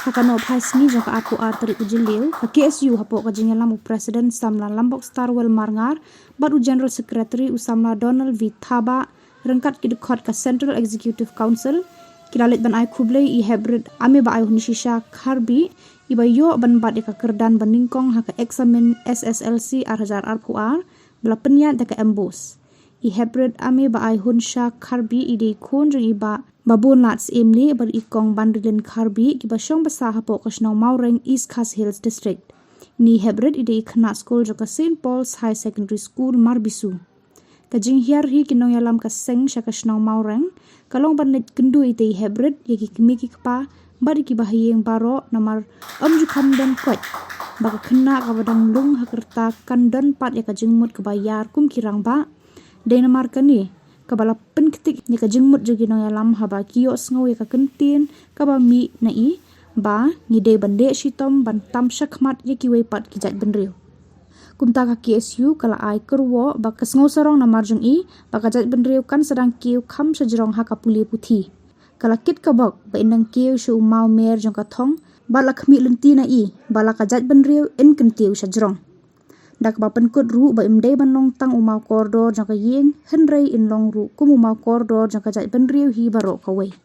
Kakano Paisni jangka aku arteri ujilil, ka KSU hapo ka jingalam Presiden Samla Lambok Starwell Marngar, batu General Secretary Usamla Donald V. Thaba, rengkat kidukot ka Central Executive Council, kilalit ban ay kublay I hybrid ame ba ay hunisisha karbi, iba yo ban bat ika kerdan baningkong haka examen SSLC arhajar arpuar, bela penyat daka embos. I hybrid ame ba ay hunsha karbi ide kun jeng iba babun lats imli bar ikong bandrilin karbi kiba syong basa hapo kasnong Maureng East Khas Hills District. Ni hybrid ide ikna school joka St. Paul's High Secondary School Marbisu. Kajing hiar hi kinong yalam kaseng sya kasnong Maureng, kalong banlit kendu ite hybrid yaki kimiki kapa bari kibahiyeng baro namar jukam dan kwet. Baka kena kabadang lung hakerta kandan pat yaka jengmut kebayar kum kirang ba. Day namar kani kabala penketik ni ka jengmut jogi nong yalam haba kios ngaw yaka kentin kaba mi na I ba ngide bande shitom ban tam syakmat yaki wepat kijat benriu. Kumta ka KSU kala ai kerwo bakas ngaw sarong namar jeng I baka jat benriu kan sedang kiu kam sajerong haka puli putih. Kala kit kabok ba indang kiu syu mau mer jong kathong bala kami lenti na I bala ka jat benriu in kentiu sajerong. Dak ba penkut ru ba imdai ban long tang umau koridor jang ka yeng henrei in long ru kum umau koridor jang ka jat benriu hi baro kawai.